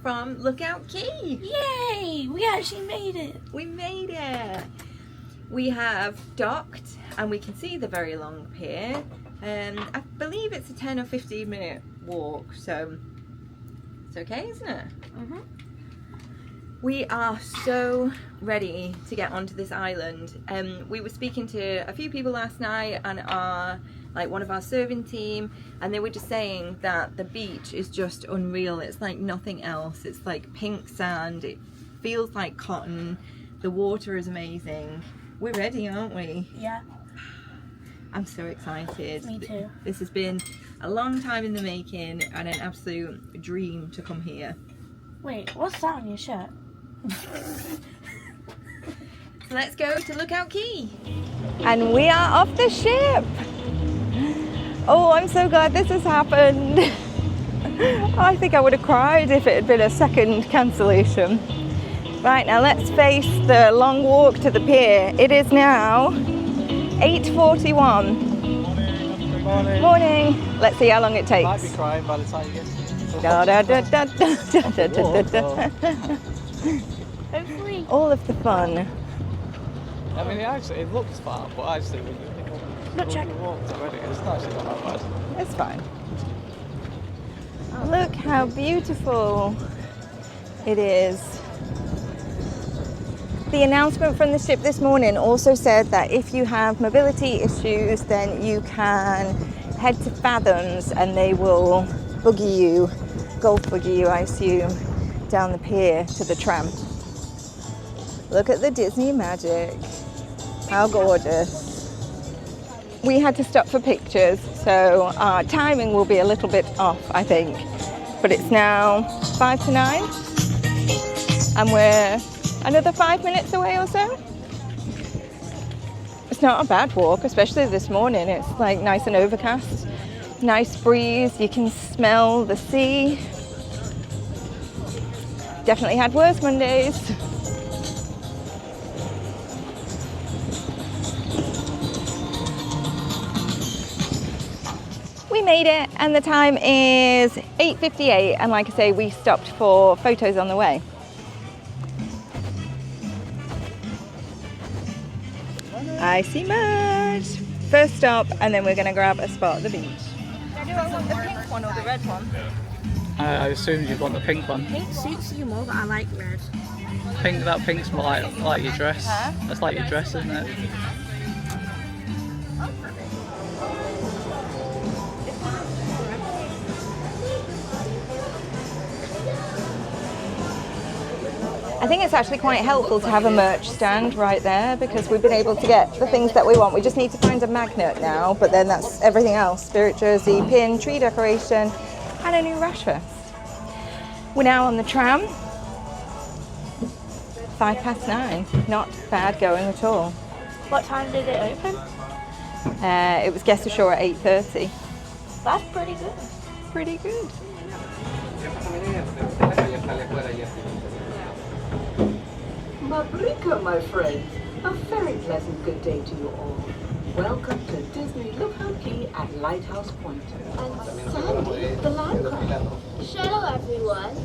from Lookout Cay. Yay! We actually made it. We made it. We have docked and we can see the very long pier. I believe it's a 10 or 15 minute walk, so it's okay, isn't it? Mm-hmm. We are so ready to get onto this island. We were speaking to a few people last night and one of our serving team, and they were just saying that the beach is just unreal. It's like nothing else. It's like pink sand. It feels like cotton. The water is amazing. We're ready, aren't we? Yeah. I'm so excited. Me too. This has been a long time in the making and an absolute dream to come here. Wait, what's that on your shirt? So let's go to Lookout Cay. And we are off the ship. Oh, I'm so glad this has happened. I think I would have cried if it had been a second cancellation. Right, now let's face the long walk to the pier. It is now 8:41. Morning. Morning. Let's see how long it takes. Might be crying by the time you get to Da, da, da, da, da, da, da, da. Hopefully. All of the fun. I mean, it looks far, but actually, Not check. we walked already. It's actually not that bad. It's fine. Look how beautiful it is. The announcement from the ship this morning also said that if you have mobility issues, then you can head to Fathoms and they will boogie you, golf boogie you, I assume, down the pier to the tram. Look at the Disney magic. How gorgeous. We had to stop for pictures, so our timing will be a little bit off, I think. But it's now 5 to 9 and we're another 5 minutes away or so. It's not a bad walk, especially this morning. It's like nice and overcast, nice breeze. You can smell the sea. Definitely had worse Mondays. We made it and the time is 8:58, and like I say, we stopped for photos on the way. I see much. First stop, and then we're going to grab a spot at the beach. Do I want the pink one or the red one? I assumed you'd want the pink one. Pink suits you more, but I like red. That pink's more like your dress. Huh? That's like your dress, isn't it? I think it's actually quite helpful to have a merch stand right there because we've been able to get the things that we want. We just need to find a magnet now, but then that's everything else. Spirit jersey, pin, tree decoration, and a new rash vest. We're now on the tram. 9:05. Not bad going at all. What time did it open? It was guest ashore at 8:30. That's pretty good. Pretty good. Mabrika, my friends. A very pleasant good day to you all. Welcome to Disney Lookout Cay at Lighthouse Point. And Sandy, the land crab. Hello everyone.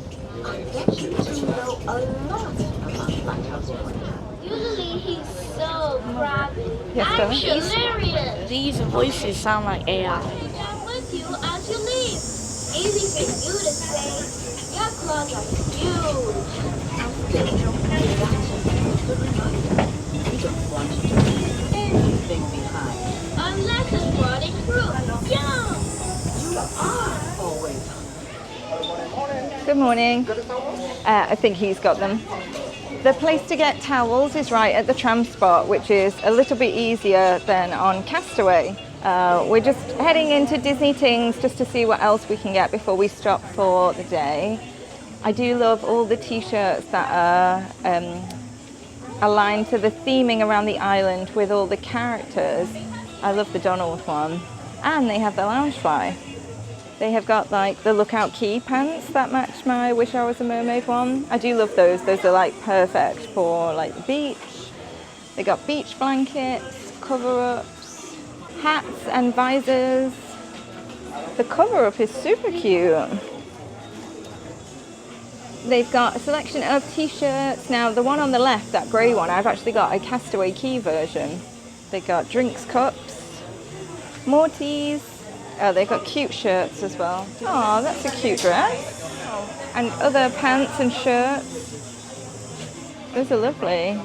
I bet you two know a lot about Lighthouse Point. Usually he's so crabby. Yes, I'm darling. hilarious. These voices sound like AI. I'm with you as you leave. Easy for you to say. Your claws are huge. You don't want to leave anything behind. Unless it's rotting fruit. Yum! You are always hungry. Good morning. I think he's got them. The place to get towels is right at the tram spot, which is a little bit easier than on Castaway. We're just heading into Disney Tings just to see what else we can get before we stop for the day. I do love all the t-shirts that are aligned to the theming around the island with all the characters. I love the Donald one. And they have the Loungefly. They have got like the Lookout Cay pants that match my Wish I Was a Mermaid one. I do love those. Those are like perfect for like the beach. They got beach blankets, cover-ups, hats and visors. The cover-up is super cute. They've got a selection of t-shirts. Now the one on the left, that grey one, I've actually got a Castaway Key version. They've got drinks cups, more teas. Oh, they've got cute shirts as well. Oh, that's a cute dress. And other pants and shirts. Those are lovely.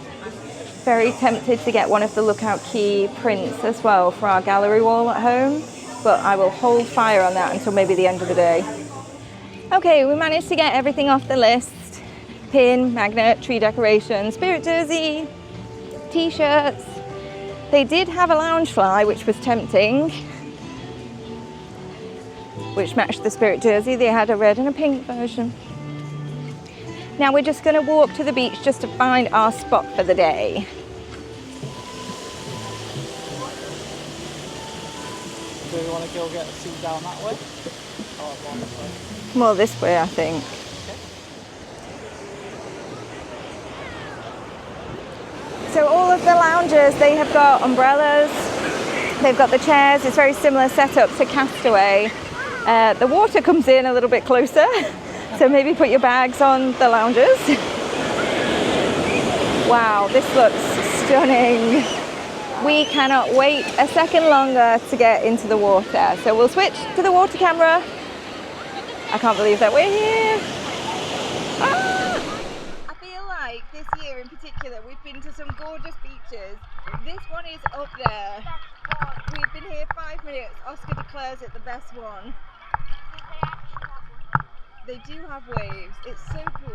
Very tempted to get one of the Lookout Cay prints as well for our gallery wall at home, but I will hold fire on that until maybe the end of the day. Okay, we managed to get everything off the list. Pin, magnet, tree decoration, spirit jersey, t-shirts. They did have a Loungefly, which was tempting, which matched the spirit jersey. They had a red and a pink version. Now we're just going to walk to the beach just to find our spot for the day. Do you want to go get a seat down that way? Or one this way? More this way, I think. So all of the lounges, they have got umbrellas, they've got the chairs. It's very similar setup to Castaway. The water comes in a little bit closer, so maybe put your bags on the lounges. Wow, this looks stunning. We cannot wait a second longer to get into the water. So we'll switch to the water camera. I can't believe that we're here. Ah! I feel like this year in particular, we've been to some gorgeous beaches. This one is up there. We've been here 5 minutes. Oscar declares it the best one. They do have waves. It's so cool.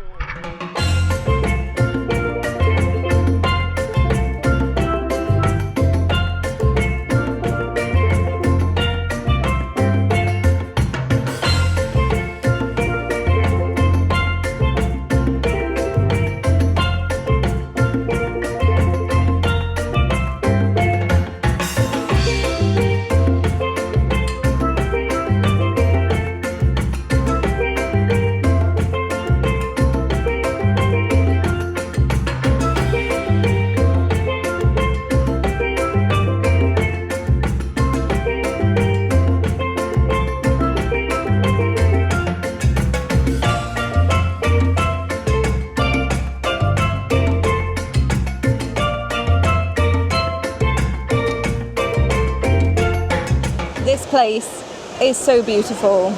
This place is so beautiful.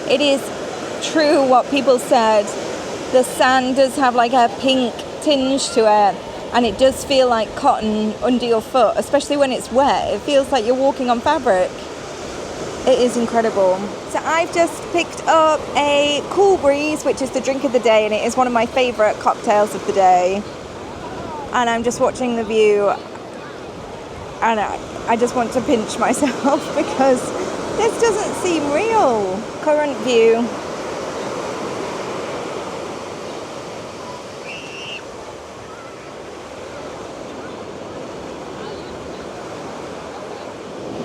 It is true what people said. The sand does have like a pink tinge to it, and it does feel like cotton under your foot, especially when it's wet. It feels like you're walking on fabric. It is incredible. So I've just picked up a Cool Breeze, which is the drink of the day, and it is one of my favorite cocktails of the day. And I'm just watching the view, and I just want to pinch myself because this doesn't seem real. Current view.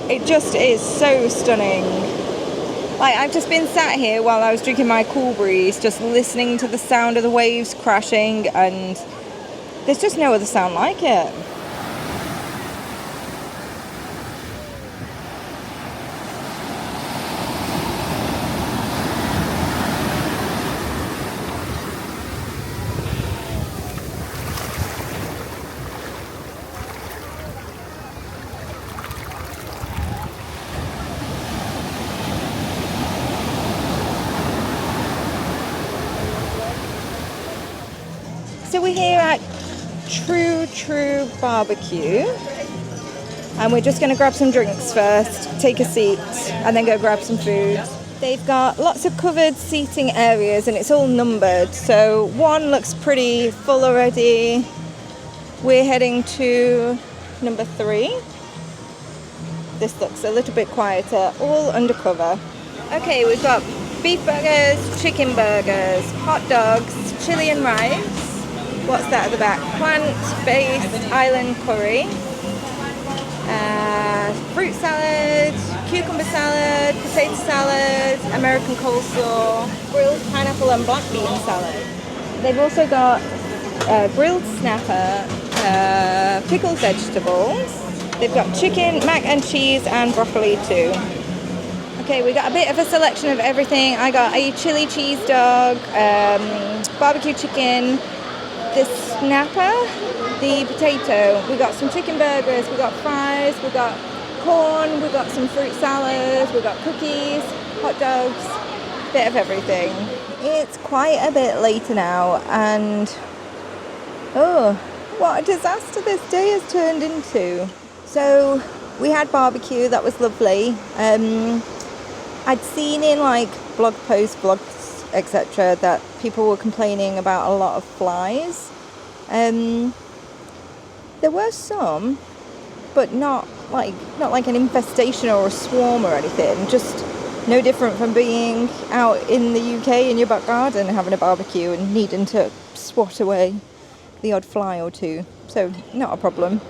It just is so stunning. Like, I've just been sat here while I was drinking my Cool Breeze, just listening to the sound of the waves crashing, and there's just no other sound like it. So we're here at True-True BBQ, and we're just going to grab some drinks first, take a seat, and then go grab some food. They've got lots of covered seating areas, and it's all numbered. So one looks pretty full already. We're heading to number 3. This looks a little bit quieter, all undercover. Okay, we've got beef burgers, chicken burgers, hot dogs, chili and rice. What's that at the back? Plant-based island curry, fruit salad, cucumber salad, potato salad, American coleslaw, grilled pineapple and black bean salad. They've also got grilled snapper, pickled vegetables. They've got chicken, mac and cheese, and broccoli too. Okay, we got a bit of a selection of everything. I got a chili cheese dog, barbecue chicken, the snapper, the potato. We got some chicken burgers, we got fries, we got corn, we got some fruit salads, we got cookies, hot dogs, bit of everything. It's quite a bit later now, and oh, what a disaster this day has turned into. So we had barbecue, that was lovely. I'd seen in like blog posts, vlogs, etc. that people were complaining about a lot of flies. There were some, but not like an infestation or a swarm or anything. Just no different from being out in the UK in your back garden having a barbecue and needing to swat away the odd fly or two. So not a problem.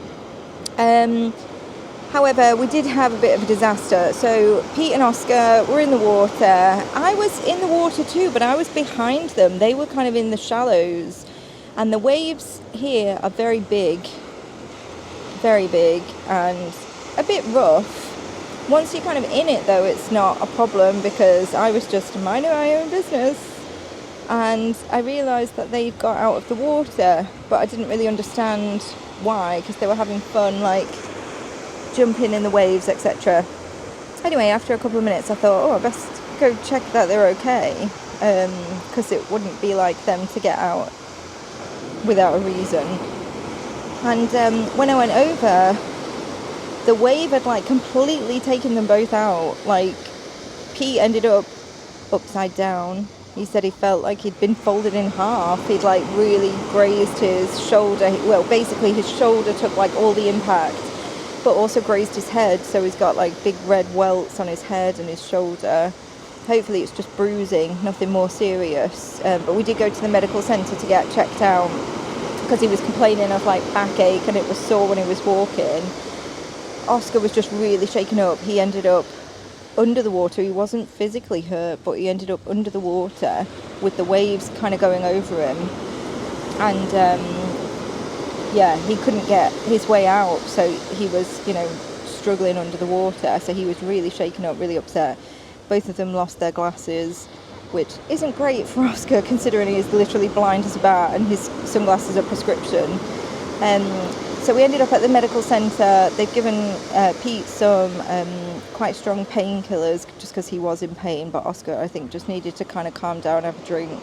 However, we did have a bit of a disaster. So Pete and Oscar were in the water. I was in the water too, but I was behind them. They were kind of in the shallows. And the waves here are very big, and a bit rough. Once you're kind of in it though, it's not a problem, because I was just minding my own business. And I realised that they'd got out of the water, but I didn't really understand why, because they were having fun, like jumping in the waves, etc. Anyway, after a couple of minutes I thought, I best go check that they're okay, because it wouldn't be like them to get out without a reason. And when I went over, the wave had like completely taken them both out. Like Pete ended up upside down. He said he felt like he'd been folded in half. He'd like really grazed his shoulder. Well, basically his shoulder took like all the impact, but also grazed his head. So he's got like big red welts on his head and his shoulder. Hopefully it's just bruising, nothing more serious. But we did go to the medical centre to get checked out, because he was complaining of like backache and it was sore when he was walking. Oscar was just really shaken up. He ended up under the water. He wasn't physically hurt, but he ended up under the water with the waves kind of going over him. And he couldn't get his way out, so he was, struggling under the water. So he was really shaken up, really upset. Both of them lost their glasses, which isn't great for Oscar, considering he is literally blind as a bat and his sunglasses are prescription. So we ended up at the medical centre. They've given Pete some quite strong painkillers, just because he was in pain, but Oscar, I think, just needed to kind of calm down, have a drink.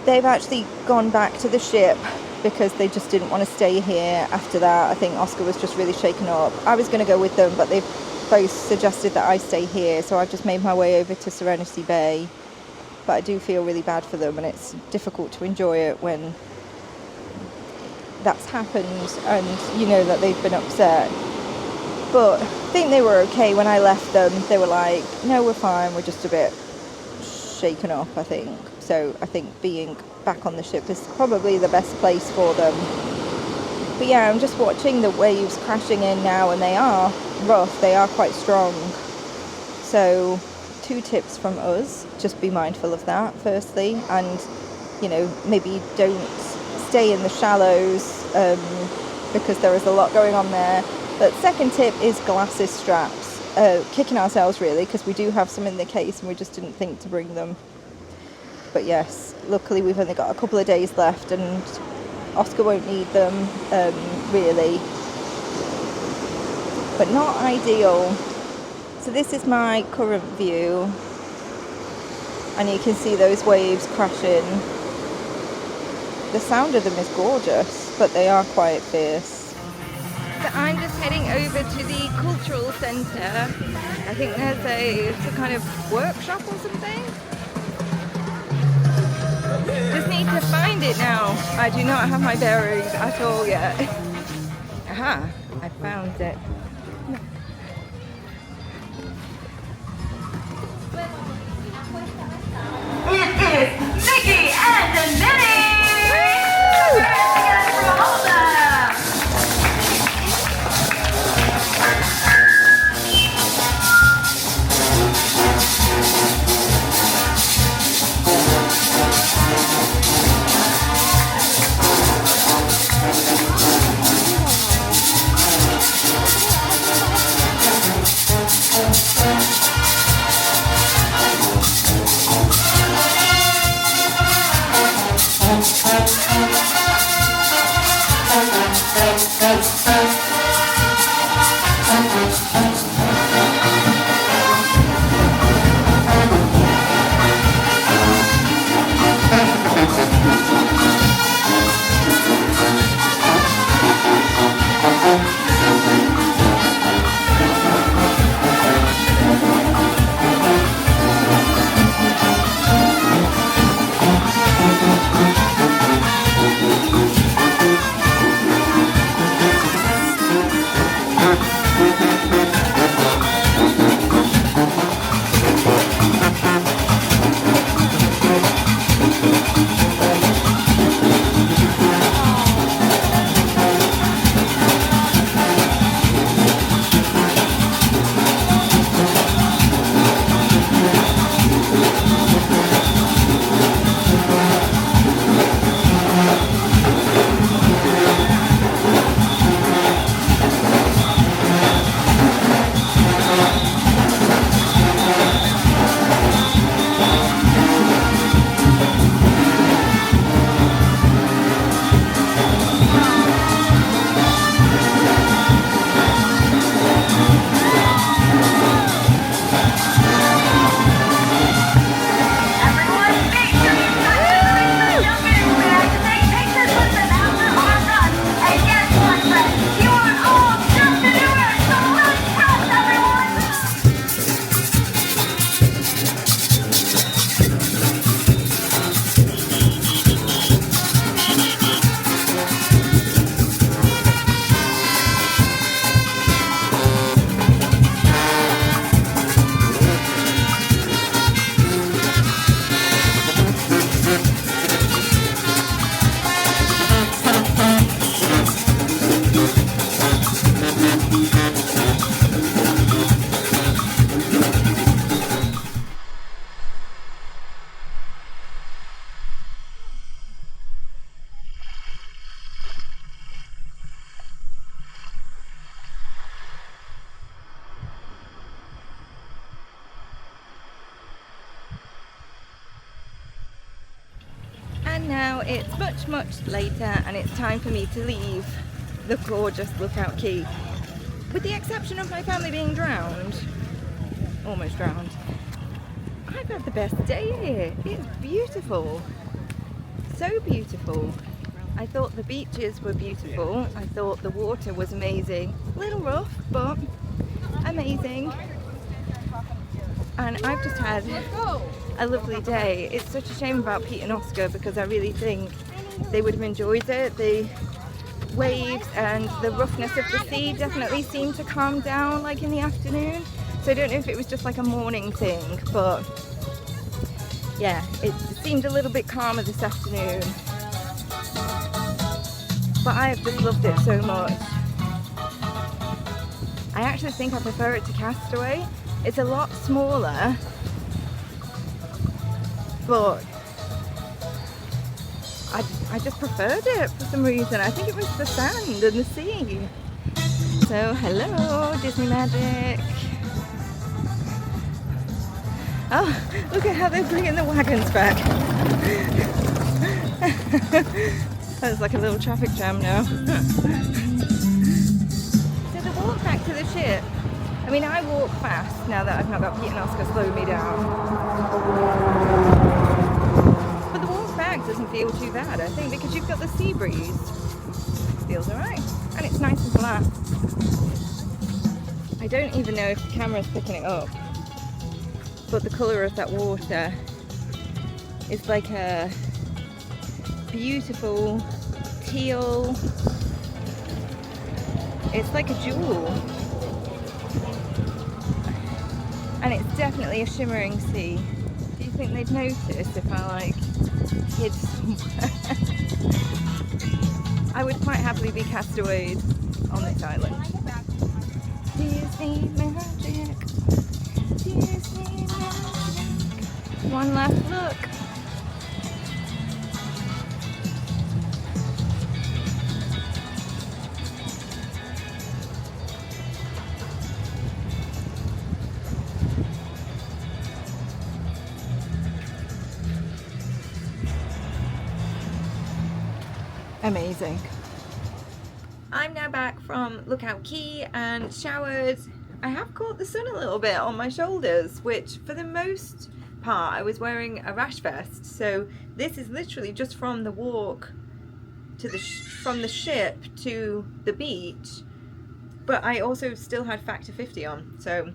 They've actually gone back to the ship because they just didn't want to stay here after that. I think Oscar was just really shaken up. I was going to go with them, but they've both suggested that I stay here, so I've just made my way over to Serenity Bay. But I do feel really bad for them, and it's difficult to enjoy it when that's happened and you know that they've been upset. But I think they were okay. When I left them, they were like, no, we're fine, we're just a bit shaken up, I think. So I think being back on the ship is probably the best place for them. But yeah, I'm just watching the waves crashing in now, and they are rough, they are quite strong. So 2 tips from us: just be mindful of that firstly, and maybe don't stay in the shallows, because there is a lot going on there. But second tip is glasses straps. Kicking ourselves really, because we do have some in the case and we just didn't think to bring them. But yes, luckily we've only got a couple of days left and Oscar won't need them, really. But not ideal. So this is my current view, and you can see those waves crashing. The sound of them is gorgeous, but they are quite fierce. So I'm just heading over to the cultural centre. I think there's some kind of workshop or something. Just need to find it now. I do not have my bearings at all yet. Aha, I found it. It is Nikki and Minnie! And now it's much later and it's time for me to leave the gorgeous Lookout Cay. With the exception of my family being drowned, almost drowned, I've had the best day here. It's beautiful, so beautiful. I thought the beaches were beautiful. I thought the water was amazing. A little rough, but amazing. And I've just had a lovely day. It's such a shame about Pete and Oscar because I really think they would have enjoyed it. The waves and the roughness of the sea definitely seemed to calm down like in the afternoon. So I don't know if it was just like a morning thing, but yeah, it seemed a little bit calmer this afternoon. But I have just loved it so much. I actually think I prefer it to Castaway. It's a lot smaller, but I just preferred it for some reason. I think it was the sand and the sea. So hello, Disney Magic. Oh, look at how they're bringing the wagons back. That's like a little traffic jam now. So the walk back to the ship, I mean, I walk fast now that I've not got Pete and Oscar slow me down. But the walk back doesn't feel too bad, I think, because you've got the sea breeze. Feels alright. And it's nice and flat. I don't even know if the camera's picking it up, but the colour of that water is like a beautiful teal. It's like a jewel. And it's definitely a shimmering sea. Do you think they'd notice if I like hid somewhere? I would quite happily be castaways on this island. Disney magic. Disney magic. One last look. Amazing. I'm now back from Lookout Cay and showered. I have caught the sun a little bit on my shoulders, which for the most part I was wearing a rash vest. So this is literally just from the walk to the from the ship to the beach, but I also still had factor 50 on. So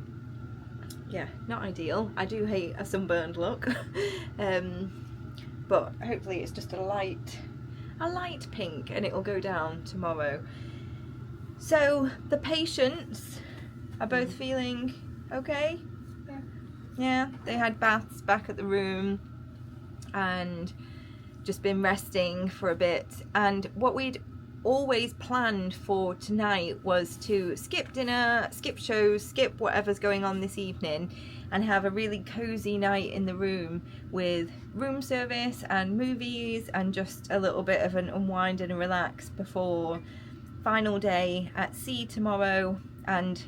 yeah, not ideal. I do hate a sunburned look. But hopefully it's just a light pink and it will go down tomorrow. So the patience are both feeling okay? Yeah, they had baths back at the room and just been resting for a bit. And what we'd always planned for tonight was to skip dinner, skip shows, skip whatever's going on this evening, and have a really cozy night in the room with room service and movies and just a little bit of an unwind and a relax before final day at sea tomorrow and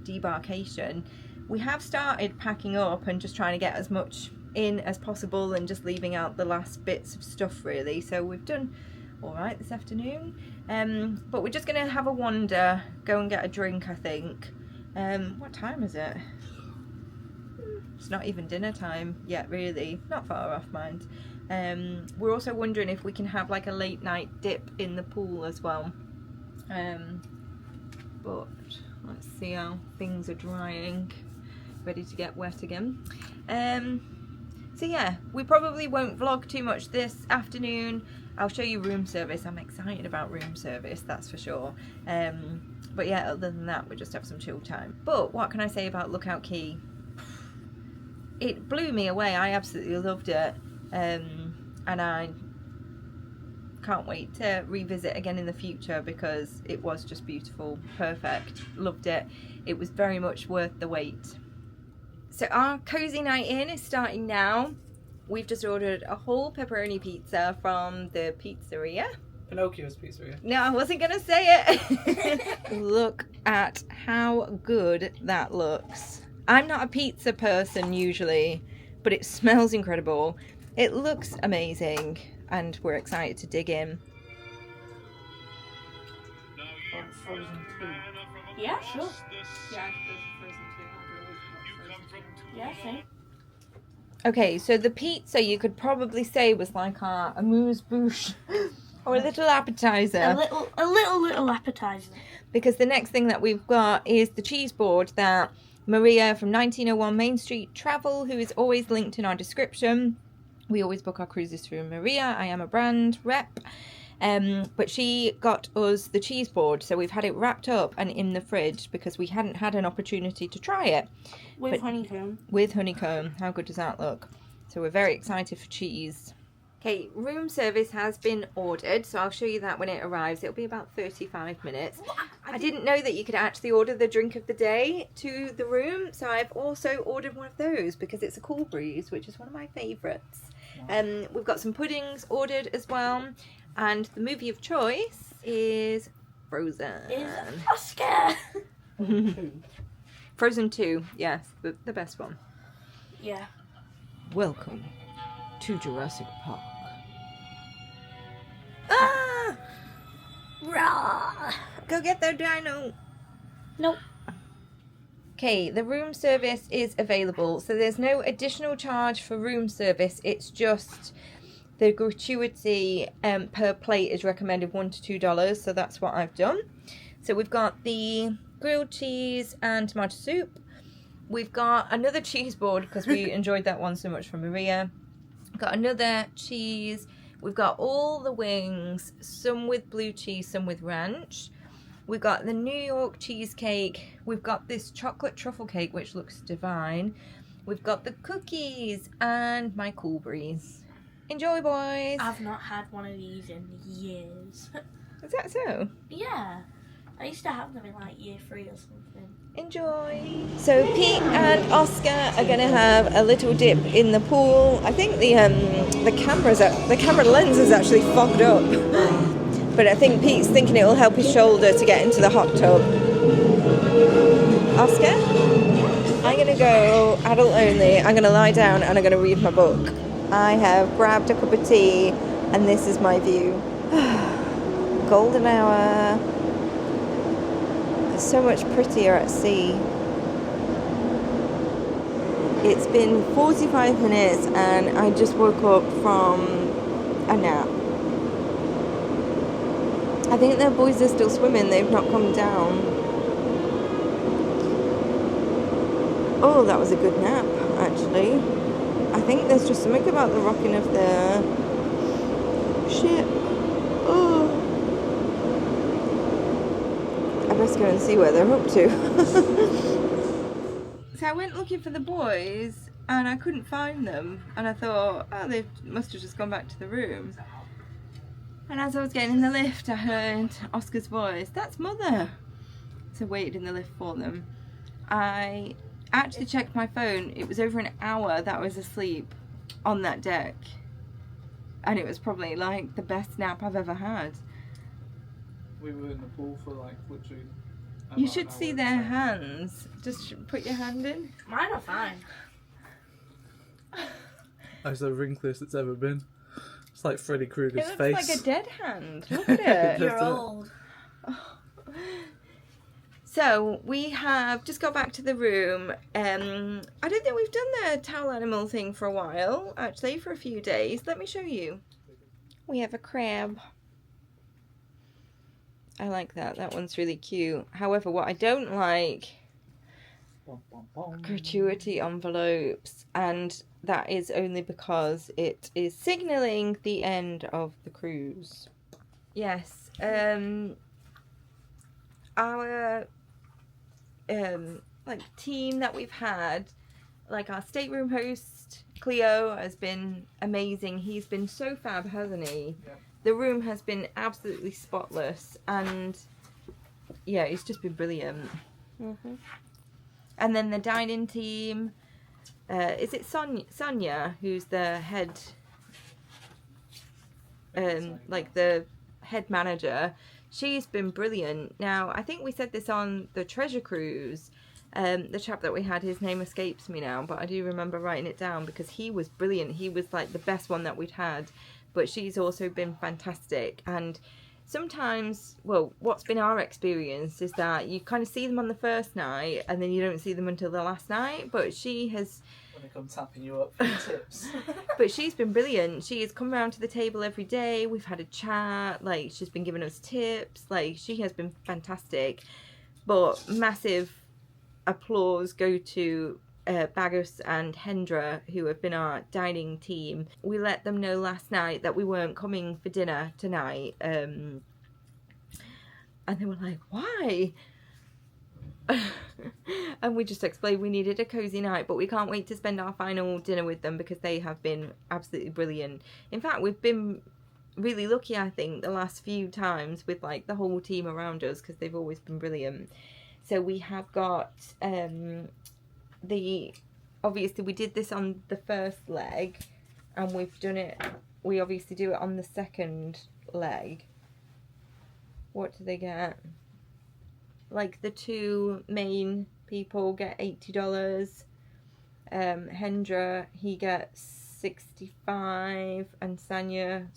debarkation. We have started packing up and just trying to get as much in as possible and just leaving out the last bits of stuff really. So we've done all right this afternoon, but we're just gonna have a wander, go and get a drink, I think. What time is it? It's not even dinner time yet really, not far off, mind. We're also wondering if we can have like a late night dip in the pool as well, but let's see how things are drying, ready to get wet again. So yeah, we probably won't vlog too much this afternoon. I'll show you room service. I'm excited about room service, that's for sure. But yeah, other than that, we'll just have some chill time. But what can I say about Lookout Cay? It blew me away. I absolutely loved it. And I can't wait to revisit again in the future because it was just beautiful, perfect, loved it. It was very much worth the wait. So our cozy night in is starting now. We've just ordered a whole pepperoni pizza from the pizzeria. Pinocchio's pizzeria. No, I wasn't gonna say it. Look at how good that looks. I'm not a pizza person usually, but it smells incredible. It looks amazing, and we're excited to dig in. Frozen 2. Yeah, sure. Yeah, there's Frozen 2. Yeah, same. Okay, so the pizza you could probably say was like our amuse-bouche or a little appetizer. A little appetizer. Because the next thing that we've got is the cheese board that Maria from 1901 Main Street Travel, who is always linked in our description. We always book our cruises through Maria. I am a brand rep. But she got us the cheese board, so we've had it wrapped up and in the fridge because we hadn't had an opportunity to try it. With honeycomb. With honeycomb. How good does that look? So we're very excited for cheese. Okay, room service has been ordered, so I'll show you that when it arrives. It'll be about 35 minutes. I didn't know that you could actually order the drink of the day to the room, so I've also ordered one of those because it's a cool breeze, which is one of my favourites. We've got some puddings ordered as well, and the movie of choice is Frozen. Is Oscar. Frozen 2, yes, the best one. Yeah. Welcome to Jurassic Park. Ah! Rah! Go get their dino. Nope. Okay, the room service is available, so there's no additional charge for room service. It's just the gratuity per plate is recommended $1 to $2, so that's what I've done. So we've got the grilled cheese and tomato soup. We've got another cheese board because we enjoyed that one so much from Maria. We've got another cheese. We've got all the wings, some with blue cheese, some with ranch. We've got the New York cheesecake. We've got this chocolate truffle cake, which looks divine. We've got the cookies and my cool breeze. Enjoy, boys. I've not had one of these in years. Is that so? Yeah. I used to have them in like year 3 or something. Enjoy. So Pete and Oscar are going to have a little dip in the pool. I think the camera lens is actually fogged up, but I think Pete's thinking it will help his shoulder to get into the hot tub. Oscar, I'm going to go adult only. I'm going to lie down and I'm going to read my book. I have grabbed a cup of tea and this is my view. Golden hour. So much prettier at sea. It's been 45 minutes and I just woke up from a nap. I think the boys are still swimming, they've not come down. Oh, that was a good nap, actually. I think there's just something about the rocking of the ship. Oh. I best go and see where they're up to. So I went looking for the boys and I couldn't find them, and I thought, oh, they must have just gone back to the room. And as I was getting in the lift, I heard Oscar's voice, "That's Mother." So I waited in the lift for them. I actually checked my phone. It was over an hour that I was asleep on that deck. And it was probably like the best nap I've ever had. We were in the pool for like literally. You about should an see hour. their hands. Just put your hand in. Mine are fine. That's the wrinkliest it's ever been. It's like Freddy It Krueger's looks face. like a dead hand. Look at it. You're old. So we have just got back to the room. I don't think we've done the towel animal thing for a while, actually, for a few days. Let me show you. We have a crab. I like that. That one's really cute. However, what I don't like, gratuity envelopes, and that is only because it is signalling the end of the cruise. Yes, our like team that we've had, like our stateroom host Cleo has been amazing. He's been so fab, hasn't he? Yeah. The room has been absolutely spotless, and yeah, it's just been brilliant. And then the dining team, is it Sonia who's the head, like the head manager? She's been brilliant. Now, I think we said this on the Treasure Cruise. The chap that we had, his name escapes me now, but I do remember writing it down because he was brilliant. He was like the best one that we'd had. But she's also been fantastic. And sometimes, well, what's been our experience is that you kind of see them on the first night and then you don't see them until the last night. But she has... When they come tapping you up for tips. But she's been brilliant. She has come round to the table every day. We've had a chat. Like, she's been giving us tips. Like, she has been fantastic. But massive applause go to Bagus and Hendra, who have been our dining team. We let them know last night that we weren't coming for dinner tonight. And they were like, why? And we just explained we needed a cozy night, but we can't wait to spend our final dinner with them because they have been absolutely brilliant. In fact, we've been really lucky, I think, the last few times with like the whole team around us because they've always been brilliant. So we have got obviously we did this on the first leg, and we obviously do it on the second leg. What do they get? Like the two main people get $80. Hendra, he gets 65, and Sonia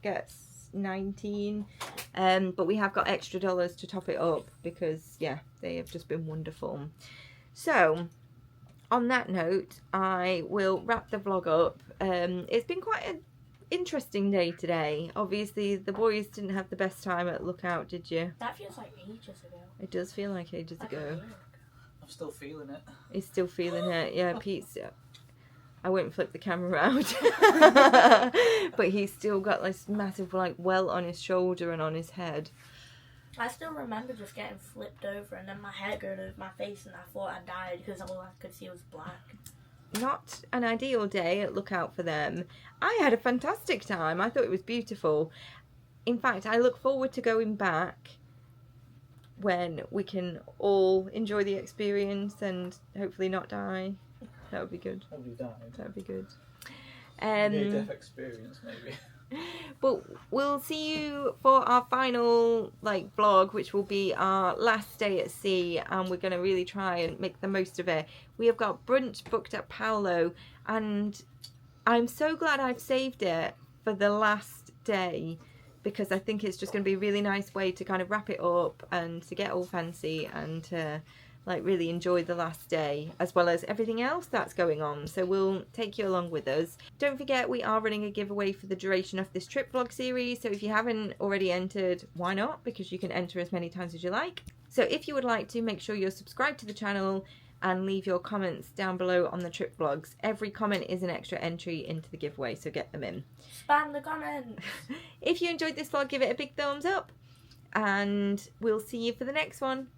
gets 19. But we have got extra dollars to top it up because yeah, they have just been wonderful. So on that note, I will wrap the vlog up. It's been quite an interesting day today. Obviously, the boys didn't have the best time at Lookout, did you? That feels like ages ago. It does feel like ages ago. I'm still feeling it. He's still feeling it. Yeah, Pete's... I won't flip the camera around. But he's still got this massive like welt on his shoulder and on his head. I still remember just getting flipped over and then my hair going over my face and I thought I died because all I could see was black. Not an ideal day at Lookout for them. I had a fantastic time. I thought it was beautiful. In fact, I look forward to going back when we can all enjoy the experience and hopefully not die. That would be good. Nobody died. That would be good. Near-death experience, maybe. But we'll see you for our final like vlog, which will be our last day at sea, and we're going to really try and make the most of it. We have got brunch booked at Paolo, and I'm so glad I've saved it for the last day because I think it's just going to be a really nice way to kind of wrap it up and to get all fancy and to like really enjoy the last day as well as everything else that's going on. So we'll take you along with us. Don't forget, we are running a giveaway for the duration of this trip vlog series, so if you haven't already entered, why not, because you can enter as many times as you like. So if you would like to, make sure you're subscribed to the channel and leave your comments down below on the trip vlogs. Every comment is an extra entry into the giveaway, so get them in. Spam the comments. If you enjoyed this vlog, give it a big thumbs up, and we'll see you for the next one.